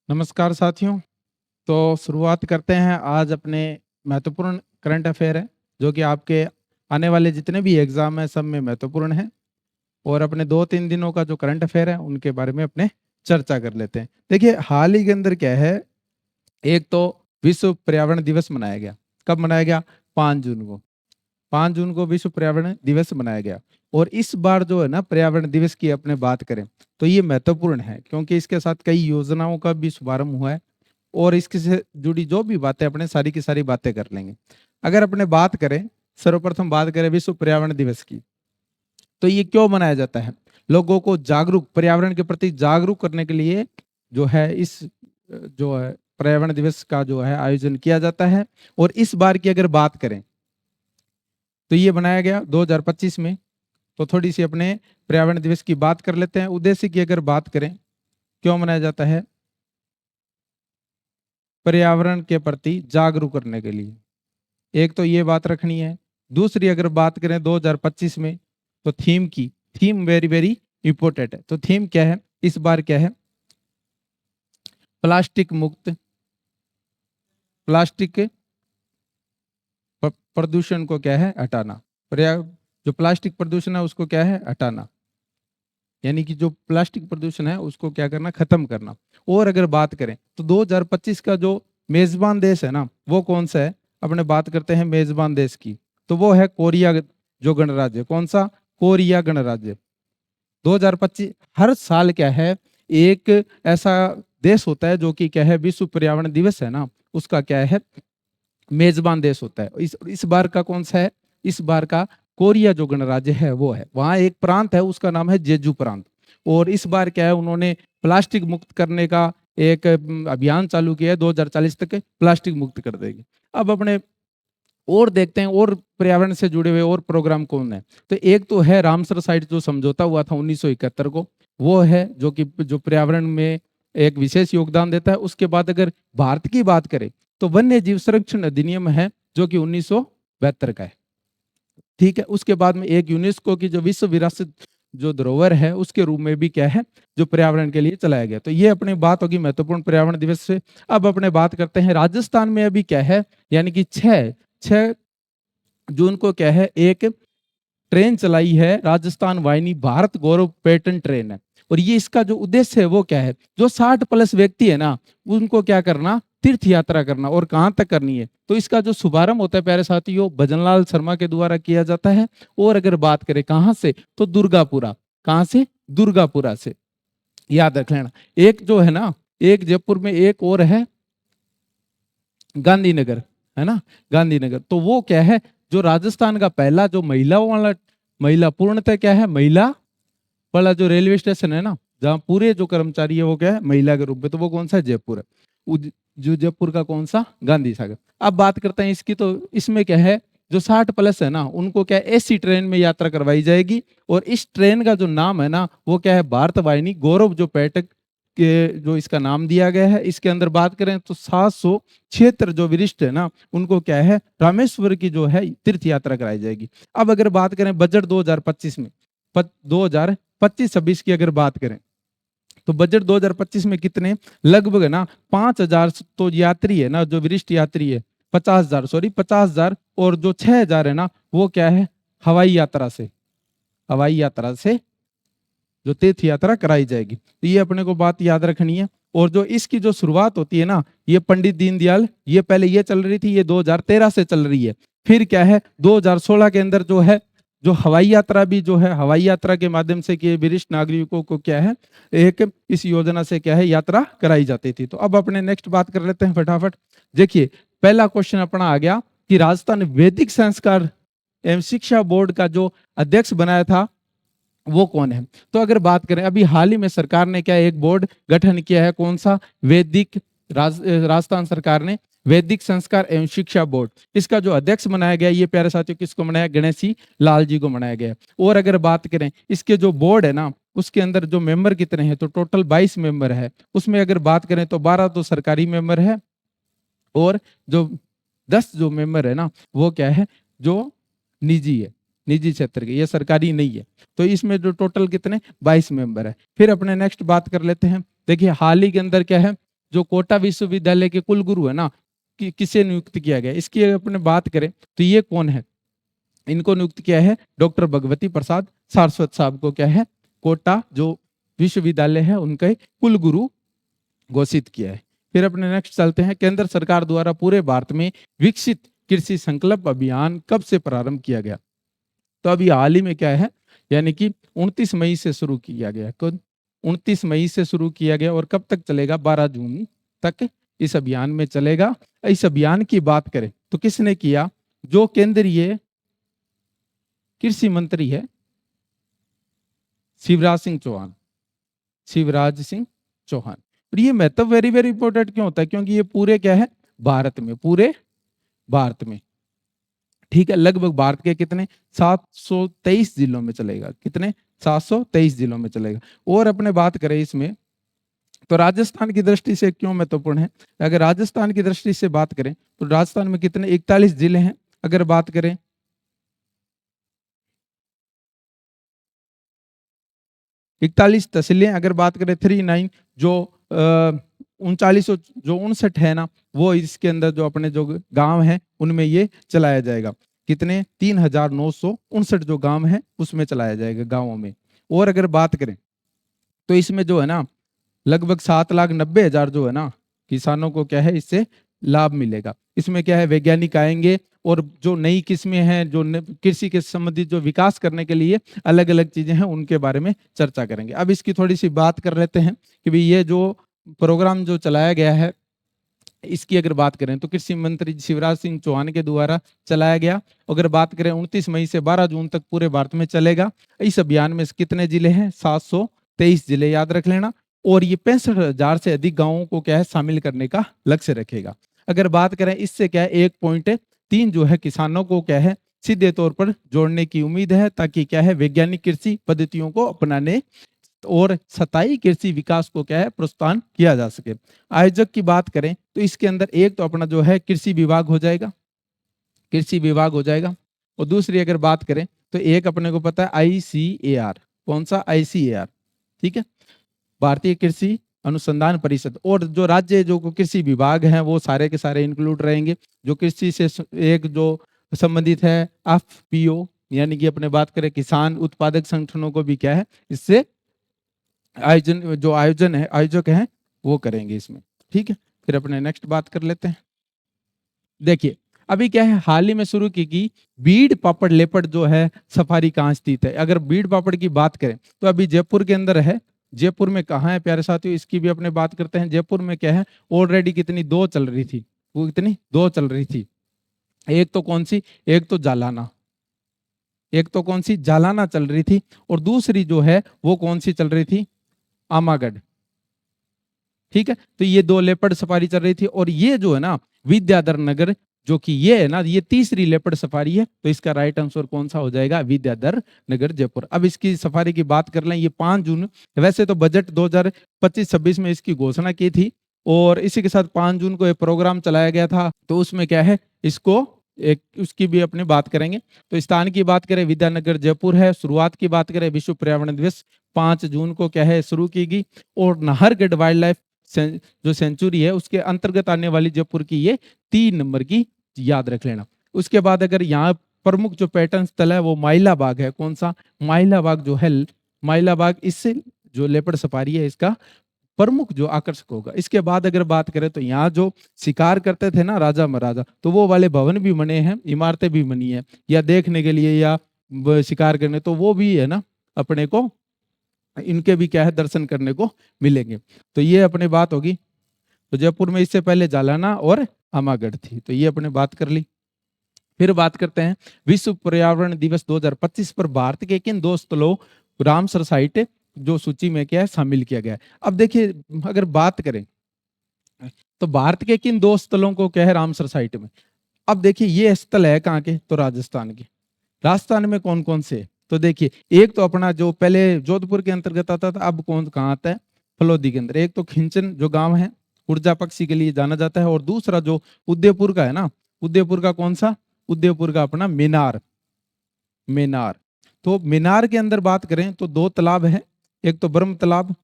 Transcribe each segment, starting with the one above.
नमस्कार साथियों। तो शुरुआत करते हैं। आज अपने महत्वपूर्ण करंट अफेयर है जो कि आपके आने वाले जितने भी एग्जाम है सब में महत्वपूर्ण है। और अपने 2-3 दिनों का जो करंट अफेयर है उनके बारे में अपने चर्चा कर लेते हैं। देखिए, हाल ही के अंदर क्या है, एक तो विश्व पर्यावरण दिवस मनाया गया। कब मनाया गया? 5 जून को। 5 जून को विश्व पर्यावरण दिवस मनाया गया। और इस बार जो है ना, पर्यावरण दिवस की अपने बात करें तो ये महत्वपूर्ण है क्योंकि इसके साथ कई योजनाओं का भी शुभारंभ हुआ है। और इसके से जुड़ी जो भी बातें अपने सारी की सारी बातें कर लेंगे। अगर अपने बात करें, सर्वप्रथम बात करें विश्व पर्यावरण दिवस की, तो ये क्यों मनाया जाता है? लोगों को जागरूक, पर्यावरण के प्रति जागरूक करने के लिए जो है इस जो है पर्यावरण दिवस का जो है आयोजन किया जाता है। और इस बार की अगर बात करें तो ये बनाया गया 2025 में। तो थोड़ी सी अपने पर्यावरण दिवस की बात कर लेते हैं। उद्देश्य की अगर बात करें, क्यों मनाया जाता है? पर्यावरण के प्रति जागरूक करने के लिए। एक तो ये बात रखनी है। दूसरी अगर बात करें 2025 में, तो थीम वेरी वेरी इंपॉर्टेंट है। तो थीम क्या है इस बार? क्या है? प्लास्टिक मुक्त, प्लास्टिक प्रदूषण को क्या है? हटाना। जो प्लास्टिक प्रदूषण है उसको क्या है? हटाना। यानी कि जो प्लास्टिक प्रदूषण है उसको क्या करना? खत्म करना। और अगर बात करें तो 2025 का जो मेजबान देश है ना, वो कौन सा है? अपने बात करते हैं मेजबान देश की, तो वो है कोरिया। जो गणराज्य, कौन सा? कोरिया गणराज्य। 2025 हर साल क्या है, एक ऐसा देश होता है जो कि क्या है, विश्व पर्यावरण दिवस है ना, उसका क्या है, मेजबान देश होता है। इस बार का कौन सा है? इस बार का कोरिया जो गणराज्य है वो है। वहां एक प्रांत है, उसका नाम है जेजू प्रांत। और इस बार क्या है, उन्होंने प्लास्टिक मुक्त करने का एक अभियान चालू किया है। 2040 तक प्लास्टिक मुक्त कर देगी। अब अपने और देखते हैं और पर्यावरण से जुड़े हुए और प्रोग्राम कौन है। तो एक तो है रामसर साइट जो समझौता हुआ था 1971 को, वो है जो कि जो पर्यावरण में एक विशेष योगदान देता है। उसके बाद अगर भारत की बात करें तो वन्य जीव संरक्षण अधिनियम है जो कि 1972 का है। ठीक है। उसके बाद में एक यूनेस्को की जो विश्व विरासत जो धरोहर है उसके रूप में भी क्या है, जो पर्यावरण के लिए चलाया गया। तो ये अपनी बात होगी महत्वपूर्ण पर्यावरण दिवस से। अब अपने बात करते हैं राजस्थान में अभी क्या है, यानी कि 6 जून को क्या है, एक ट्रेन चलाई है राजस्थान वाहिनी भारत गौरव पर्यटन ट्रेन है। और ये इसका जो उद्देश्य है वो क्या है, जो 60+ व्यक्ति है ना, उनको क्या करना, तीर्थ यात्रा करना। और कहां तक करनी है? तो इसका जो शुभारंभ होता है प्यारे साथियों, भजनलाल शर्मा के द्वारा किया जाता है। और अगर बात करें कहां से, तो दुर्गापुरा। कहां से? दुर्गापुरा से। याद रख लेना। एक जो है ना, एक जयपुर में एक और है गांधीनगर, है ना, गांधीनगर। तो वो क्या है, जो राजस्थान का पहला जो महिलाओं वाला, महिला पूर्णतः क्या है, महिला वाला जो रेलवे स्टेशन है ना, जहाँ पूरे जो कर्मचारी है वो क्या है, महिला के रूप में, तो वो कौन सा है? जयपुर है। जो जयपुर का कौन सा? गांधी सागर। अब बात करते हैं इसकी। तो इसमें क्या है, जो 60+ है ना, उनको क्या एसी ट्रेन में यात्रा करवाई जाएगी। और इस ट्रेन का जो नाम है ना, वो क्या है, भारत वाहिनी गौरव जो पर्यटक के जो इसका नाम दिया गया है। इसके अंदर बात करें तो 700 क्षेत्र जो वरिष्ठ है ना, उनको क्या है, रामेश्वर की जो है तीर्थ यात्रा कराई जाएगी। अब अगर बात करें बजट 2025 में, 2025-26 की अगर बात करें, तो बजट 2025 में कितने, लगभग है ना 5,000 तो यात्री है ना, जो वरिष्ठ यात्री है 50,000, सॉरी 50,000। और जो 6,000 है ना, वो क्या है, हवाई यात्रा से, हवाई यात्रा से जो तीर्थ यात्रा कराई जाएगी। तो ये अपने को बात याद रखनी है। और जो इसकी जो शुरुआत होती है ना, ये पंडित दीनदयाल, ये पहले ये चल रही थी, ये 2013 से चल रही है। फिर क्या है, 2016 के अंदर जो है, जो हवाई यात्रा भी जो है, हवाई यात्रा के माध्यम से कि वरिष्ठ नागरिकों को क्या है, एक इस योजना से क्या है, यात्रा कराई जाती थी। तो अब अपने नेक्स्ट बात कर लेते हैं फटाफट। देखिए, पहला क्वेश्चन अपना आ गया कि राजस्थान वैदिक संस्कार एवं शिक्षा बोर्ड का जो अध्यक्ष बनाया था वो कौन है? तो अगर बात करें, अभी हाल ही में सरकार ने क्या एक बोर्ड गठन किया है, कौन सा? वैदिक राजस्थान सरकार ने वैदिक संस्कार एवं शिक्षा बोर्ड, इसका जो अध्यक्ष बनाया गया, ये प्यारे साथियों किसको बनाया? गणेशी लाल जी को बनाया गया। और अगर बात करें इसके जो बोर्ड है ना, उसके अंदर जो मेंबर कितने हैं, तो टोटल 22 मेंबर है। उसमें अगर बात करें तो 12 तो सरकारी मेंबर है, और जो 10 जो मेंबर है ना, वो क्या है, जो निजी है, निजी क्षेत्र के, ये सरकारी नहीं है। तो इसमें जो टोटल कितने 22 मेंबर है। फिर अपने नेक्स्ट बात कर लेते हैं। देखिए, हाल ही के अंदर क्या है, जो कोटा विश्वविद्यालय के कुलगुरु है ना, किसे नियुक्त किया गया, इसकी अपने बात करें तो ये कौन है, इनको नियुक्त किया है डॉक्टर भगवती प्रसाद सारस्वत साहब को क्या है कोटा जो विश्वविद्यालय है उनके कुलगुरु घोषित किया है। फिर अपने नेक्स्ट चलते हैं, केंद्र सरकार द्वारा पूरे भारत में विकसित कृषि संकल्प अभियान कब से प्रारंभ किया गया, तो अभी हाल ही में क्या है, यानी कि 29 मई से शुरू किया गया। 29 मई से शुरू किया गया और कब तक चलेगा, 12 जून तक इस अभियान में चलेगा। इस अभियान की बात करें तो किसने किया, जो केंद्रीय कृषि मंत्री है शिवराज सिंह चौहान, शिवराज सिंह चौहान। और ये महत्व वेरी वेरी इंपॉर्टेंट क्यों होता है, क्योंकि ये पूरे क्या है भारत में, पूरे भारत में, ठीक है, लगभग भारत के कितने 723 जिलों में चलेगा, कितने 723 जिलों में चलेगा। और अपने बात करें इसमें तो राजस्थान की दृष्टि से क्यों महत्वपूर्ण है, अगर राजस्थान की दृष्टि से बात करें तो राजस्थान में कितने 41 जिले हैं, अगर बात करें 41 तहसीलें, अगर बात करें 39 जो 39 जो 59 है ना, वो इसके अंदर जो अपने जो गांव है उनमें ये चलाया जाएगा, कितने 3959 जो गांव है उसमें चलाया जाएगा गांवों में। और अगर बात करें तो इसमें जो है ना लगभग 7,90,000 जो है ना किसानों को क्या है इससे लाभ मिलेगा। इसमें क्या है वैज्ञानिक आएंगे और जो नई किस्में हैं, जो कृषि के संबंधित जो विकास करने के लिए अलग अलग चीजें हैं उनके बारे में चर्चा करेंगे। अब इसकी थोड़ी सी बात कर लेते हैं कि भाई ये जो प्रोग्राम जो चलाया गया है इसकी अगर बात करें तो कृषि मंत्री शिवराज सिंह चौहान के द्वारा चलाया गया। अगर बात करें 29 मई से 12 जून तक पूरे भारत में चलेगा। इस अभियान में कितने जिले हैं, 723 जिले, याद रख लेना। और ये 65,000 से अधिक गांवों को क्या है शामिल करने का लक्ष्य रखेगा। अगर बात करें इससे क्या है 1.3 जो है किसानों को क्या है सीधे तौर पर जोड़ने की उम्मीद है, ताकि क्या है वैज्ञानिक कृषि पद्धतियों को अपनाने और स्थायी कृषि विकास को क्या है प्रोत्साहन किया जा सके। आयोजक की बात करें तो इसके अंदर एक तो अपना जो है कृषि विभाग हो जाएगा, कृषि विभाग हो जाएगा। और दूसरी अगर बात करें तो एक अपने को पता है ICAR, कौन सा ICAR, ठीक है, भारतीय कृषि अनुसंधान परिषद। और जो राज्य जो कृषि विभाग हैं वो सारे के सारे इंक्लूड रहेंगे। जो कृषि से एक जो संबंधित है FPO, यानी कि अपने बात करें किसान उत्पादक संगठनों को भी क्या है इससे आयोजन है, आयोजक हैं वो करेंगे इसमें, ठीक है। फिर अपने नेक्स्ट बात कर लेते हैं। देखिए अभी क्या है हाल ही में शुरू की गई बीड़ पापड़ लेपर्ड जो है सफारी कहाँ स्थित है। अगर बीड़ पापड़ की बात करें तो अभी जयपुर के अंदर है। जयपुर में कहाँ है प्यारे साथियों, इसकी भी अपने बात करते हैं। जयपुर में क्या है ऑलरेडी कितनी 2 चल रही थी, वो कितनी 2 चल रही थी। एक तो कौन सी, एक तो जालाना, एक तो कौन सी जालाना चल रही थी, और दूसरी जो है वो कौन सी चल रही थी, आमागढ़, ठीक है। तो ये 2 लेपर्ड सफारी चल रही थी। और ये जो है ना विद्याधर नगर जो कि ये है ना ये तीसरी लेपर्ड सफारी है। तो इसका राइट आंसर कौन सा हो जाएगा, विद्याधर नगर जयपुर। अब इसकी सफारी की बात कर लें, ये 5 जून, वैसे तो बजट 2025-26 में इसकी घोषणा की थी और इसी के साथ 5 जून को ये प्रोग्राम चलाया गया था। तो उसमें क्या है इसको एक उसकी भी अपने बात करेंगे। तो स्थान की बात करें विद्यानगर जयपुर है। शुरुआत की बात करें विश्व पर्यावरण दिवस 5 जून को क्या है शुरू की गई। और नाहरगढ़ वाइल्ड लाइफ जो सेंचुरी है उसके अंतर्गत आने वाली जयपुर की ये 3 नंबर की, याद रख लेना। उसके बाद अगर यहाँ प्रमुख जो पर्यटन स्थल है वो माइला बाग है। कौन सा, माइला बाग जो है, माइला बाग इससे जो लेपर्ड सफारी है इसका प्रमुख जो आकर्षक होगा। इसके बाद अगर बात करें तो यहाँ जो शिकार करते थे ना राजा महाराजा, तो वो वाले भवन भी बने हैं, इमारतें भी बनी है या देखने के लिए या शिकार करने, तो वो भी है ना अपने को इनके भी क्या है दर्शन करने को मिलेंगे। तो ये अपने बात होगी। तो जयपुर में इससे पहले जालाना और आमागढ़ थी, तो ये अपने बात कर ली। फिर बात करते हैं विश्व पर्यावरण दिवस 2025 पर भारत के किन 2 स्थलों रामसर साइट जो सूची में क्या है शामिल किया गया है। अब देखिए अगर बात करें तो भारत के किन 2 स्थलों को क्या है रामसर साइट में। अब देखिए ये स्थल है कहाँ के, तो राजस्थान के। राजस्थान में कौन कौन से, तो देखिए एक तो अपना जो पहले जोधपुर के अंतर्गत आता था, अब कौन कहाँ आता है, फलोदी के अंदर। एक तो खिंचन जो गांव है ऊर्जा पक्षी के लिए जाना जाता है। और दूसरा जो उदयपुर का है ना, उदयपुर का कौन सा, उदयपुर का अपना मेनार, मेनार। तो मेनार के अंदर बात करें तो 2 तालाब है, एक तो ब्रह्म तालाब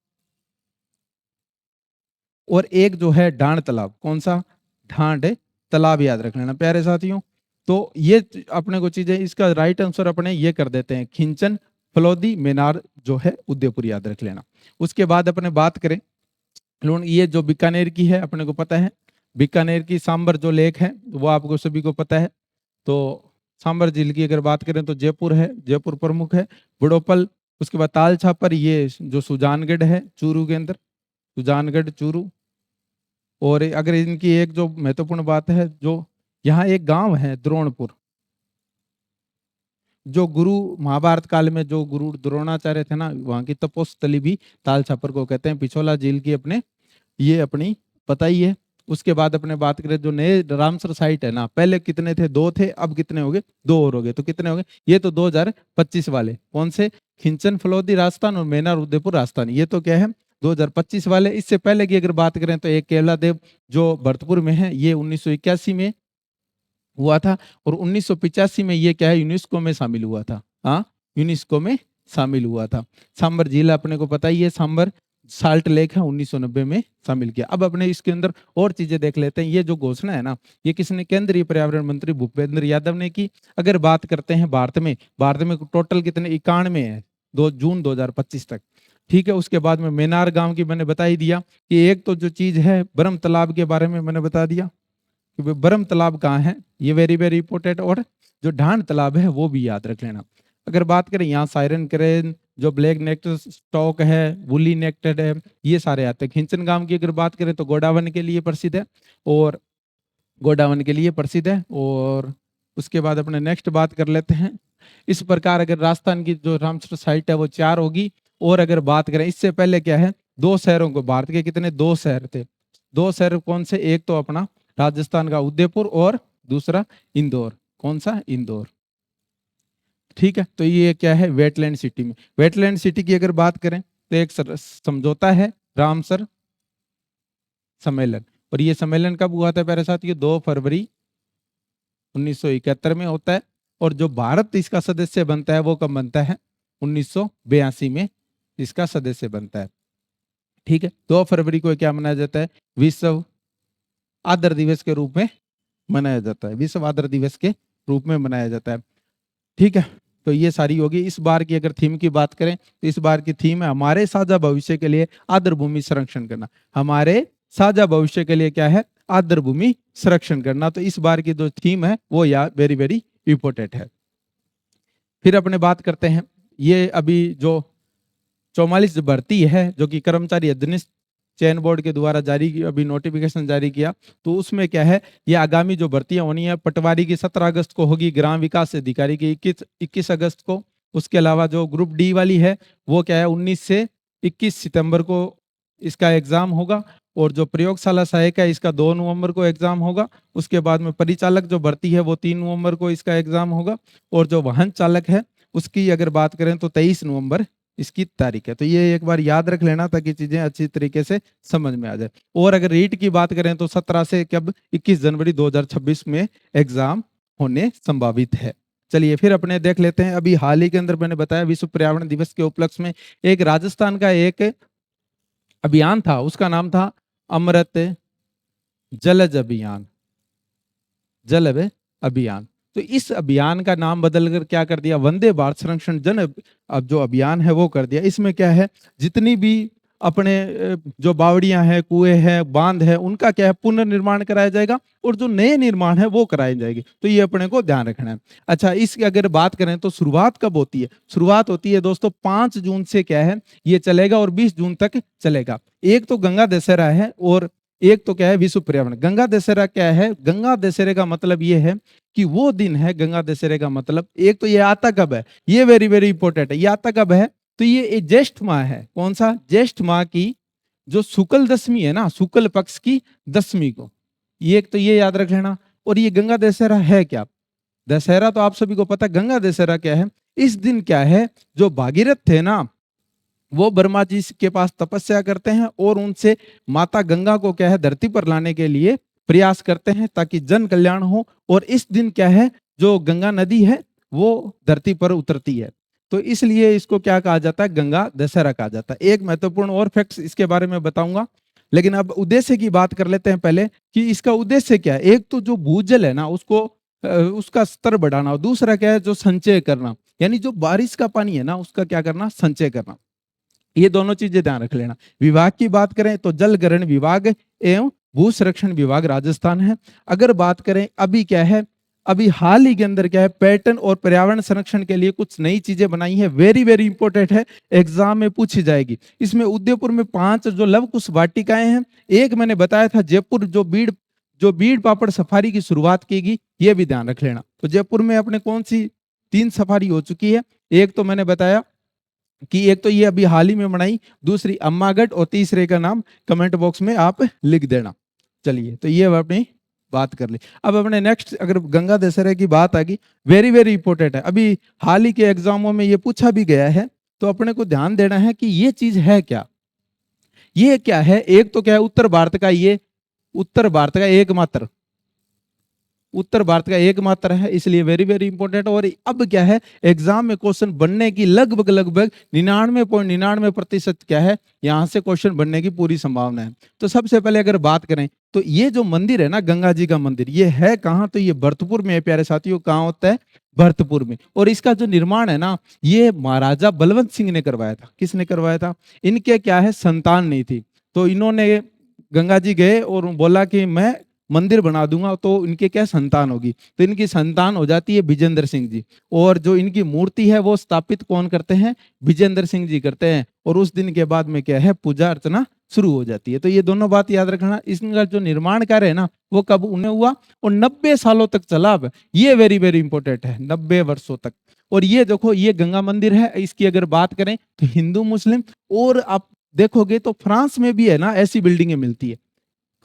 और एक जो है ढांड तालाब। कौन सा? ढांड तालाब, याद रख लेना प्यारे साथियों। तो ये अपने को चीजें, इसका राइट आंसर अपने ये कर देते हैं, खिंचन, फलौदी, मेनार जो है उदयपुर, याद रख लेना। उसके बाद अपने बात करें, ये जो बीकानेर की है अपने को पता है, बीकानेर की सांबर जो लेक है वो आपको सभी को पता है। तो सांबर झील की अगर बात करें तो जयपुर है, जयपुर प्रमुख है। बुढ़ोपल, उसके बाद ताल छापर, ये जो सुजानगढ़ है चूरू के अंदर, सुजानगढ़ चूरू। और अगर इनकी एक जो महत्वपूर्ण बात है, जो यहाँ एक गांव है द्रोणपुर, जो गुरु महाभारत काल में जो गुरु द्रोणाचार्य थे ना, वहां की तपोस्थली भी ताल छापर को कहते हैं। पिछोला झील की अपने ये अपनी पता ही है। उसके बाद अपने बात करें जो नए रामसर साइट है ना, पहले कितने थे? 2 थे, अब कितने हो गए? 2 और हो गए। तो कितने हो गए? ये तो 2025 वाले। कौन से? खिंचन फलौदी राजस्थान और मेनार उदयपुर राजस्थान। ये तो क्या है? 2025 वाले। इससे पहले की अगर बात करें तो एक केवला देव जो भरतपुर में है, ये 1981 में हुआ था। और 1985 में ये क्या है? यूनेस्को में शामिल हुआ था। हाँ, यूनेस्को में शामिल हुआ था। सांबर झील अपने को पता ही है, सांबर साल्ट लेक है, 1990 में शामिल किया। अब अपने इसके अंदर और चीजें देख लेते हैं। ये जो घोषणा है ना, ये किसने? केंद्रीय पर्यावरण मंत्री भूपेंद्र यादव ने की। अगर बात करते हैं भारत में टोटल कितने? 91 है, 2 जून 2025 तक। ठीक है। उसके बाद में मेनार गांव की मैंने बता ही दिया कि एक तो जो चीज है ब्रह्म तालाब के बारे में मैंने बता दिया कि ब्रह्म तालाब कहाँ है, ये वेरी वेरी इंपॉर्टेंट। और जो ढांड तालाब है वो भी याद रख लेना। अगर बात करें यहाँ सायरन क्रेन, जो ब्लैक नेक्टर स्टॉक है, वुली नेक्टेड है, ये सारे आते हैं। खिंचन गांव की अगर बात करें तो गोडावन के लिए प्रसिद्ध है, और गोडावन के लिए प्रसिद्ध है। और उसके बाद अपने नेक्स्ट बात कर लेते हैं। इस प्रकार अगर राजस्थान की जो रामसर साइट है वो 4 होगी। और अगर बात करें इससे पहले क्या है, 2 शहरों को, भारत के कितने? 2 शहर थे। 2 शहर कौन से? एक तो अपना राजस्थान का उदयपुर, और दूसरा इंदौर। कौन सा? इंदौर। ठीक है। तो ये क्या है? वेटलैंड सिटी में। वेटलैंड सिटी की अगर बात करें तो एक समझौता है, रामसर सम्मेलन। और ये सम्मेलन कब हुआ था प्यारे साथियों? 2 फरवरी 1971 में होता है। और जो भारत इसका सदस्य बनता है वो कब बनता है? 1982 में इसका सदस्य बनता है। ठीक है। 2 फरवरी को क्या मनाया जाता है? विश्व आदर दिवस के रूप में मनाया जाता है। विश्व आदर दिवस के रूप में मनाया जाता है। ठीक है। तो ये सारी होगी। इस बार की अगर थीम की बात करें तो इस बार की थीम है हमारे साझा भविष्य के लिए आर्द्र भूमि संरक्षण करना। हमारे साझा भविष्य के लिए क्या है? आर्द्र भूमि संरक्षण करना। तो इस बार की जो थीम है वो यार वेरी वेरी इंपॉर्टेंट है। फिर अपने बात करते हैं, ये अभी जो 44 भर्ती है जो कि कर्मचारी अधीनस्थ चयन बोर्ड के द्वारा जारी, अभी नोटिफिकेशन जारी किया, तो उसमें क्या है, ये आगामी जो भर्तियां होनी है, पटवारी की 17 अगस्त को होगी, ग्राम विकास अधिकारी की 21 अगस्त को। उसके अलावा जो ग्रुप डी वाली है वो क्या है, 19 से 21 सितंबर को इसका एग्जाम होगा। और जो प्रयोगशाला सहायक है इसका 2 नवंबर को एग्जाम होगा। उसके बाद में परिचालक जो भर्ती है वो 3 नवंबर को इसका एग्जाम होगा। और जो वाहन चालक है उसकी अगर बात करें तो 23 नवंबर इसकी तारीख है। तो ये एक बार याद रख लेना ताकि चीजें अच्छी तरीके से समझ में आ जाए। और अगर रीट की बात करें तो 17 से कब, 21 जनवरी 2026 में एग्जाम होने संभावित है। चलिए फिर अपने देख लेते हैं, अभी हाल ही के अंदर मैंने बताया विश्व पर्यावरण दिवस के उपलक्ष्य में एक राजस्थान का एक अभियान था, उसका नाम था अमृत जलज अभियान। जल अभियान। तो इस अभियान का नाम बदलकर क्या कर दिया, वंदे भारत संरक्षण जन अब जो अभियान है वो कर दिया। इसमें क्या है, जितनी भी अपने जो बावड़ियां हैं, कुएं हैं, बांध है, उनका क्या है, पुनर्निर्माण कराया जाएगा और जो नए निर्माण है वो कराए जाएंगे। तो ये अपने को ध्यान रखना है। अच्छा, इसकी अगर बात करें तो शुरुआत कब होती है? शुरुआत होती है दोस्तों 5 जून से क्या है ये चलेगा और 20 जून तक चलेगा। एक तो गंगा दशहरा है और एक तो क्या है विश्व पर्यावरण। गंगा दशहरा क्या है, गंगा दशहरे का मतलब ये है कि वो दिन है, गंगा दशहरे का मतलब, एक तो ये आता कब है, ये वेरी वेरी इंपॉर्टेंट है, ये आता कब है, तो ये ज्येष्ठ माह है। कौन सा? ज्येष्ठ माह की जो शुक्ल दशमी है ना, शुक्ल पक्ष की दशमी को, ये एक तो ये याद रख लेना। और ये गंगा दशहरा है क्या? दशहरा तो आप सभी को पता है। गंगा दशहरा क्या है, इस दिन क्या है, जो भागीरथ थे ना वो ब्रह्मा जी के पास तपस्या करते हैं और उनसे माता गंगा को क्या है धरती पर लाने के लिए प्रयास करते हैं ताकि जन कल्याण हो। और इस दिन क्या है, जो गंगा नदी है वो धरती पर उतरती है, तो इसलिए इसको क्या कहा जाता है, गंगा दशहरा कहा जाता है। एक महत्वपूर्ण और फैक्ट इसके बारे में बताऊंगा, लेकिन अब उद्देश्य की बात कर लेते हैं पहले कि इसका उद्देश्य क्या है। एक तो जो भूजल है ना उसको उसका स्तर बढ़ाना, और दूसरा क्या है जो संचय करना, यानी जो बारिश का पानी है ना उसका क्या करना, संचय करना। ये दोनों चीजें ध्यान रख लेना। विभाग की बात करें तो जल ग्रहण विभाग एवं भू संरक्षण विभाग राजस्थान है। अगर बात करें अभी क्या है, अभी हाल ही के अंदर क्या है, पर्यटन और पर्यावरण संरक्षण के लिए कुछ नई चीजें बनाई है, वेरी वेरी इंपॉर्टेंट है, एग्जाम में पूछी जाएगी। इसमें उदयपुर में 5 जो लव कुश वाटिकाएं हैं, एक मैंने बताया था जयपुर जो बीड़ पापड़ सफारी की शुरुआत की गई, ये भी ध्यान रख लेना। तो जयपुर में अपने कौन सी 3 सफारी हो चुकी है, एक तो मैंने बताया कि एक तो ये अभी हाल ही में बनाई, दूसरी अम्मागढ़, और तीसरे का नाम कमेंट बॉक्स में आप लिख देना। चलिए, तो ये अपनी बात कर ली। अब अपने नेक्स्ट अगर गंगा दशहरे की बात आ गई, वेरी वेरी इंपॉर्टेंट है, अभी हाल ही के एग्जामों में ये पूछा भी गया है, तो अपने को ध्यान देना है कि ये चीज है क्या। ये क्या है, एक तो क्या है उत्तर भारत का, ये उत्तर भारत का एकमात्र, उत्तर भारत का एकमात्र है, इसलिए वेरी वेरी इंपॉर्टेंट। और अब क्या है, एग्जाम में क्वेश्चन बनने की लगभग 99.99% क्या है, यहां से क्वेश्चन बनने की पूरी संभावना है। तो सबसे पहले अगर बात करें तो ये जो मंदिर है ना, गंगा जी का मंदिर, ये है कहाँ, तो ये भरतपुर में है प्यारे साथियों। कहाँ होता है, भरतपुर में। और इसका जो निर्माण है ना, ये महाराजा बलवंत सिंह ने करवाया था। किसने करवाया था, इनके क्या है संतान नहीं थी, तो इन्होंने गंगा जी गए और बोला कि मैं मंदिर बना दूंगा, तो इनके क्या संतान होगी, तो इनकी संतान हो जाती है विजेंद्र सिंह जी। और जो इनकी मूर्ति है वो स्थापित कौन करते हैं, विजेंद्र सिंह जी करते हैं। और उस दिन के बाद में क्या है, पूजा अर्चना शुरू हो जाती है। तो ये दोनों बात याद रखना। इसका जो निर्माण कार्य है ना, वो कब उन्हें हुआ, और 90 सालों तक चला। अब ये वेरी वेरी इंपॉर्टेंट है, 90 वर्षों तक। और ये देखो, ये गंगा मंदिर है, इसकी अगर बात करें तो हिंदू मुस्लिम, और आप देखोगे तो फ्रांस में भी है ना ऐसी बिल्डिंगें मिलती है।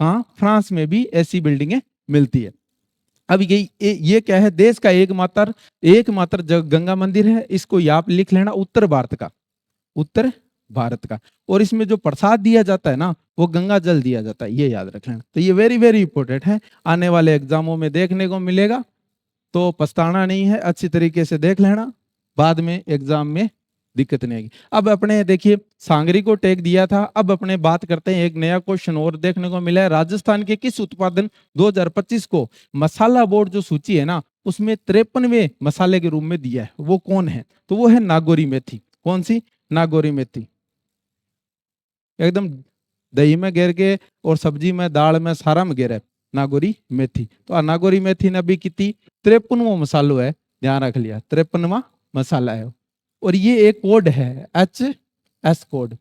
हाँ, फ्रांस में भी ऐसी बिल्डिंगें मिलती है। अब ये क्या है, देश का एकमात्र गंगा मंदिर है। इसको आप लिख लेना, उत्तर भारत का, उत्तर भारत का। और इसमें जो प्रसाद दिया जाता है ना, वो गंगा जल दिया जाता है, ये याद रख लेना। तो ये वेरी वेरी इंपॉर्टेंट है, आने वाले एग्जामों में देखने को मिलेगा, तो पछताना नहीं है, अच्छी तरीके से देख लेना, बाद में एग्जाम में दिक्कत नहीं आएगी। अब अपने देखिए सांगरी को टैग दिया था। अब अपने बात करते हैं, एक नया क्वेश्चन और देखने को मिला है, राजस्थान के किस उत्पादन 2025 को मसाला बोर्ड जो सूची है ना, उसमें 53वें मसाले के रूप में दिया है, वो कौन है, तो वो है नागौरी मेथी। कौन सी, नागौरी मेथी। एकदम दही में घेर के और सब्जी में, दाल में, सारा में घेर है नागौरी मेथी। तो नागौरी मेथी ने अभी कितनी 53वां मसालो है, ध्यान रख लिया, 53वां मसाला है। और ये एक कोड है, HS कोड,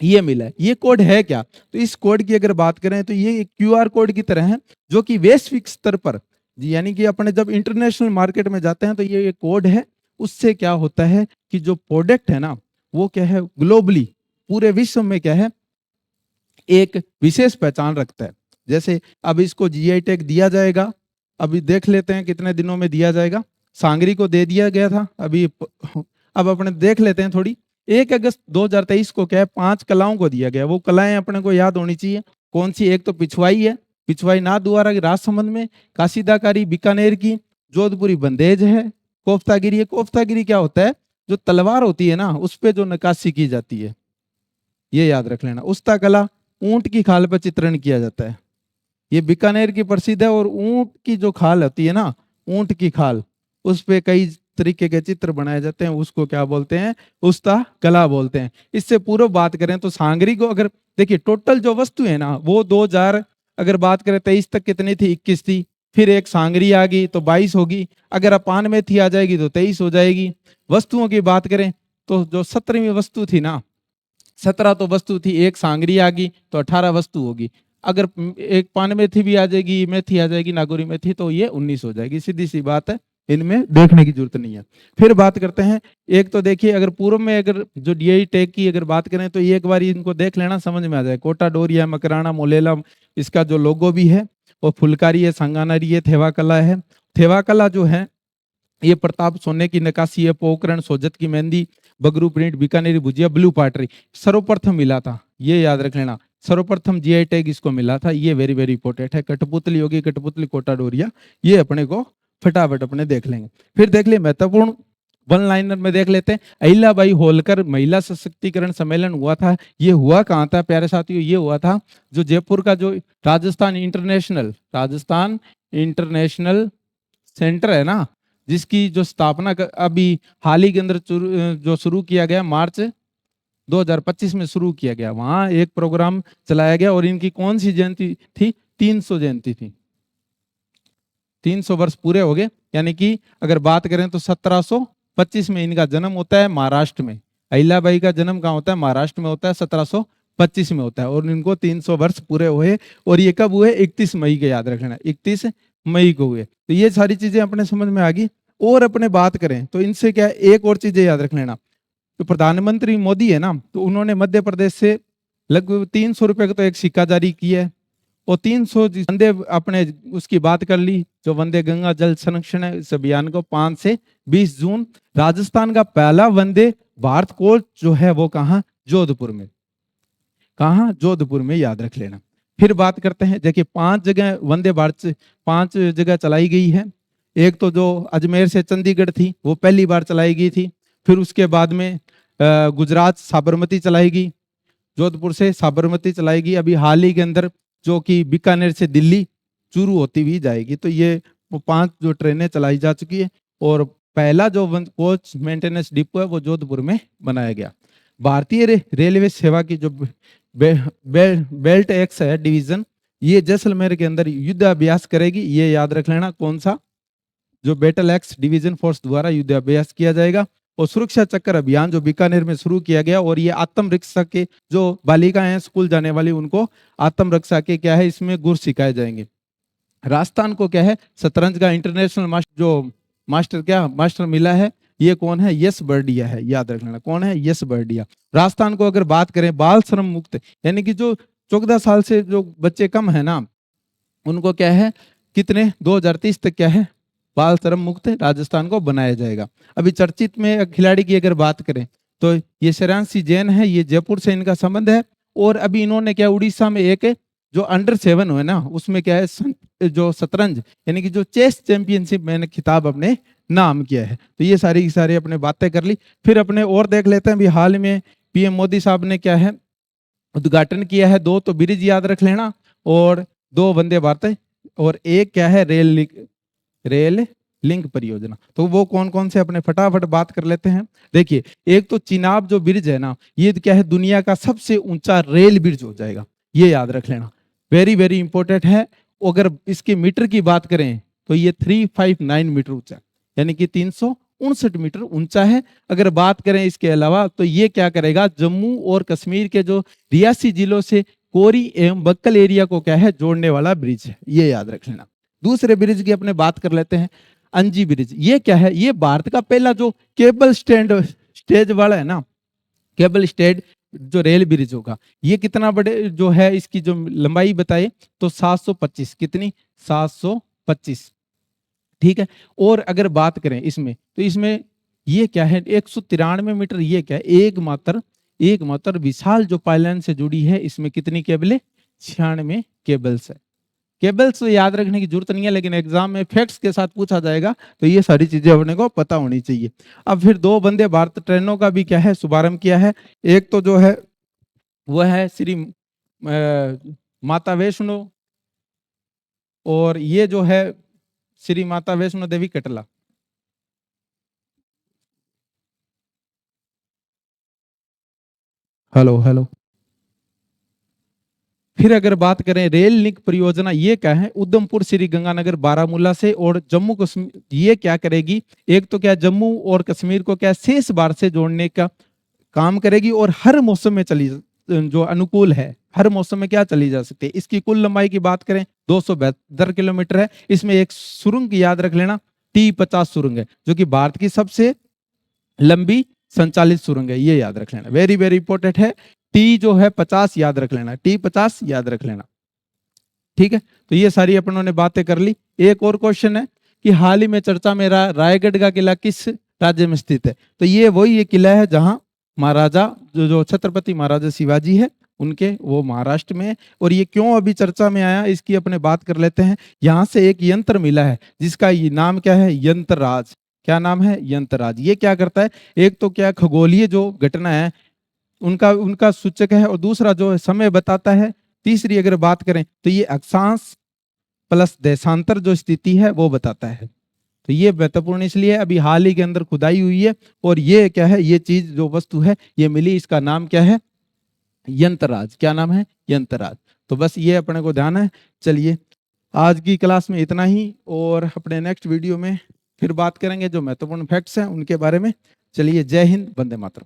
ये मिला है। ये कोड है क्या, तो इस कोड की अगर बात करें तो ये QR कोड की तरह है, जो कि वैश्विक स्तर पर, यानी कि अपने जब इंटरनेशनल मार्केट में जाते हैं तो ये कोड है। उससे क्या होता है कि जो प्रोडक्ट है ना, वो क्या है, ग्लोबली पूरे विश्व में क्या है, एक विशेष पहचान रखता है। जैसे अब इसको GI टैग दिया जाएगा, अभी देख लेते हैं कितने दिनों में दिया जाएगा। सांगरी को दे दिया गया था अभी, अब अपने देख लेते हैं थोड़ी। 1 अगस्त 2023 को क्या है, 5 कलाओं को दिया गया। वो कलाएं अपने को याद होनी चाहिए, कौन सी, एक तो पिछवाई है, पिछवाई नाथ द्वारा की राजसमंद में, काशीदाकारी बीकानेर की, जोधपुरी बंदेज है, कोफ्तागिरी है। कोफ्तागिरी क्या होता है, जो तलवार होती है ना, उस पर जो नक्काशी की जाती है, ये याद रख लेना। उस्ता कला, ऊंट की खाल पर चित्रण किया जाता है, ये बीकानेर की प्रसिद्ध है। और ऊंट की जो खाल होती है ना, ऊंट की खाल, उस पे कई तरीके के चित्र बनाए जाते हैं, उसको क्या बोलते हैं, उस्ता कला बोलते हैं। इससे पूर्व बात करें तो सांगरी को अगर देखिए, टोटल जो वस्तु है ना, वो 2000 अगर बात करें 23 तक कितनी थी, 21 थी। फिर एक सांगरी आ गई तो 22 होगी। अगर अपान में थी आ जाएगी तो 23 हो जाएगी। वस्तुओं की बात करें तो जो 17वीं वस्तु थी ना, 17 तो वस्तु थी, एक सांगरी आ गई तो 18 वस्तु होगी। अगर एक पान मेथी भी आ जाएगी, मेथी आ जाएगी, नागौरी मेथी, तो ये 19 हो जाएगी। सीधी सी बात है, इनमें देखने की जरूरत नहीं है। फिर बात करते हैं, एक तो देखिए अगर पूर्व में अगर जो DI टैग की अगर बात करें तो एक बार इनको देख लेना, समझ में आ जाए। कोटा डोरिया, मकराना, मोलेला, इसका जो लोगो भी है, और फुलकारी है, संगानरी है, थेवा कला है। थेवा कला जो है, ये प्रताप सोने की नकाशी है, पोखरण, सोजत की मेहंदी, बगरू प्रिंट, बीकानेरी भुजिया, ब्लू पाटरी, सर्वप्रथम मिला था, ये याद रख लेना। सर्वप्रथम GI टैग इसको मिला था, ये वेरी वेरी इंपॉर्टेंट है। कठपुतली होगी, कठपुतली, कोटा डोरिया, ये अपने को फटाफट अपने देख लेंगे। फिर देख ले महत्वपूर्ण वन लाइनर में देख लेते हैं। अहिल्याबाई होलकर महिला सशक्तिकरण सम्मेलन हुआ था, ये हुआ कहाँ था प्यारे साथियों? ये हुआ था जो जयपुर का जो राजस्थान इंटरनेशनल सेंटर है ना, जिसकी जो स्थापना अभी हाल ही के अंदर जो शुरू किया गया, मार्च 2025 में शुरू किया गया, वहां एक प्रोग्राम चलाया गया। और इनकी कौन सी जयंती थी? 300 जयंती थी। 300 वर्ष पूरे हो गए। यानी कि अगर बात करें तो 1725 में इनका जन्म होता है महाराष्ट्र में। अहिल्याबाई का जन्म कहाँ होता है? महाराष्ट्र में होता है, 1725 में होता है। और इनको 300 वर्ष पूरे हुए। और ये कब हुए? 31 मई के, याद रखना, 31 मई को हुए। तो ये सारी चीजें अपने समझ में आ गई। और अपने बात करें तो इनसे क्या है, एक और चीजें याद रख लेना। तो प्रधानमंत्री मोदी है ना, तो उन्होंने मध्य प्रदेश से लगभग 300 रुपए का तो एक सिक्का जारी किया है। और 300 वंदे अपने उसकी बात कर ली, जो वंदे गंगा जल संरक्षण है, इस अभियान को 5 से 20 जून राजस्थान का पहला वंदे भारत कोच जो है वो कहाँ? जोधपुर में। कहाँ? जोधपुर में, याद रख लेना। फिर बात करते हैं, देखिए 5 जगह वंदे भारत से 5 जगह चलाई गई है। एक तो जो अजमेर से चंडीगढ़ थी वो पहली बार चलाई गई थी। फिर उसके बाद में गुजरात साबरमती चलाई गई, जोधपुर से साबरमती चलाई गई। अभी हाल ही के अंदर जो कि बीकानेर से दिल्ली चूरू होती हुई जाएगी। तो ये 5 जो ट्रेनें चलाई जा चुकी है। और पहला जो कोच मेंटेनेंस डिपो है वो जोधपुर में बनाया गया। भारतीय रेलवे सेवा की जो बेल्ट एक्स है डिवीजन, ये जैसलमेर के अंदर युद्ध अभ्यास करेगी। ये याद रख लेना, कौन सा? जो बैटल एक्स डिवीजन फोर्स द्वारा युद्ध अभ्यास किया जाएगा। और सुरक्षा चक्र अभियान जो बीकानेर में शुरू किया गया। और ये आत्म रक्षा के जो बालिकाएं हैं स्कूल जाने वाली, उनको आत्म रक्षा के क्या है इसमें गुर सिखाए जाएंगे। राजस्थान को क्या है, शतरंज का इंटरनेशनल मास्टर मिला है। ये कौन है? यश बर्डिया है, याद रख लेना। कौन है? यश बर्डिया। राजस्थान को अगर बात करें बाल श्रम मुक्त, यानी कि जो 14 साल से जो बच्चे कम है ना, उनको क्या है, कितने 2030 तक क्या है, बाल श्रम मुक्त राजस्थान को बनाया जाएगा। अभी चर्चित में खिलाड़ी की अगर बात करें तो ये श्रेयांशी जैन है, ये जयपुर से इनका संबंध है। और अभी इन्होंने क्या उड़ीसा में एक जो अंडर 7 हुए ना, उसमें क्या है जो शतरंज यानी कि जो चेस चैंपियनशिप मैंने खिताब अपने नाम किया है। तो ये सारी की सारी अपने बातें कर ली। फिर अपने और देख लेते हैं, अभी हाल में पीएम मोदी साहब ने क्या है उद्घाटन किया है। 2 तो ब्रिज याद रख लेना, और 2 वंदे भारत, और एक क्या है रेल लिंक परियोजना। तो वो कौन कौन से अपने फटाफट बात कर लेते हैं। देखिए, एक तो चिनाब जो ब्रिज है ना, ये क्या है दुनिया का सबसे ऊंचा रेल ब्रिज हो जाएगा, ये याद रख लेना, वेरी वेरी इंपॉर्टेंट है। अगर इसके मीटर की बात करें तो ये 359 मीटर ऊंचा, यानी कि 359 मीटर ऊंचा है। अगर बात करें इसके अलावा तो ये क्या करेगा, जम्मू और कश्मीर के जो रियासी जिलों से कोरी एवं बक्कल एरिया को क्या है जोड़ने वाला ब्रिज है, ये याद रख लेना। दूसरे ब्रिज की अपने बात कर लेते हैं, अंजी ब्रिज। ये क्या है, ये भारत का पहला जो केबल स्टेज वाला है ना, केबल स्टेज जो रेल ब्रिज होगा। ये कितना बड़े जो है, इसकी जो लंबाई बताए तो 725, कितनी? 725, ठीक है। और अगर बात करें इसमें तो इसमें ये क्या है 193 मीटर। ये क्या है, एकमात्र विशाल जो पाइपलाइन से जुड़ी है। इसमें कितनी केबलें? 96 केबल्स है। केबल्स तो याद रखने की जरूरत नहीं है, लेकिन एग्जाम में फैक्ट्स के साथ पूछा जाएगा, तो ये सारी चीजें अपने को पता होनी चाहिए। अब फिर 2 वंदे भारत ट्रेनों का भी क्या है शुभारंभ किया है। एक तो जो है वह है श्री माता वैष्णो, और ये जो है श्री माता वैष्णो देवी कटला। हेलो। फिर अगर बात करें रेल लिंक परियोजना, ये क्या है, उधमपुर श्री गंगानगर बारामूला से और जम्मू कश्मीर, ये क्या करेगी, एक तो क्या जम्मू और कश्मीर को क्या शेष भारत से जोड़ने का काम करेगी। और हर मौसम में चली, जो अनुकूल है, हर मौसम में क्या चली जा सकती है। इसकी कुल लंबाई की बात करें 272 किलोमीटर है। इसमें एक सुरंग याद रख लेना, T50 सुरंग है, जो कि भारत की सबसे लंबी संचालित सुरंग है, ये याद रख लेना, वेरी वेरी इंपॉर्टेंट है। टी जो है 50 याद रख लेना, T50 याद रख लेना, ठीक है। तो ये सारी अपनों ने बातें कर ली। एक और क्वेश्चन है कि हाल ही में चर्चा में रहा रायगढ़ का किला किस राज्य में स्थित है। तो ये वही ये किला है जहां महाराजा जो छत्रपति महाराजा शिवाजी है उनके, वो महाराष्ट्र में है। और ये क्यों अभी चर्चा में आया, इसकी अपने बात कर लेते हैं। यहाँ से एक यंत्र मिला है जिसका ये नाम क्या है, यंत्र राज। क्या नाम है, यंत्रराज। ये क्या करता है, एक तो क्या खगोलीय जो घटना है उनका उनका सूचक है, और दूसरा जो है समय बताता है। तीसरी अगर बात करें तो ये अक्षांश प्लस देशांतर जो स्थिति है वो बताता है। तो ये महत्वपूर्ण इसलिए अभी हाल ही के अंदर खुदाई हुई है, और ये क्या है, ये चीज जो वस्तु है ये मिली, इसका नाम क्या है, यंत्रराज। क्या नाम है, यंत्रराज। तो बस ये अपने को ध्यान है। चलिए आज की क्लास में इतना ही, और अपने नेक्स्ट वीडियो में फिर बात करेंगे जो महत्वपूर्ण फैक्ट्स हैं उनके बारे में। चलिए, जय हिंद, वंदे मातरम।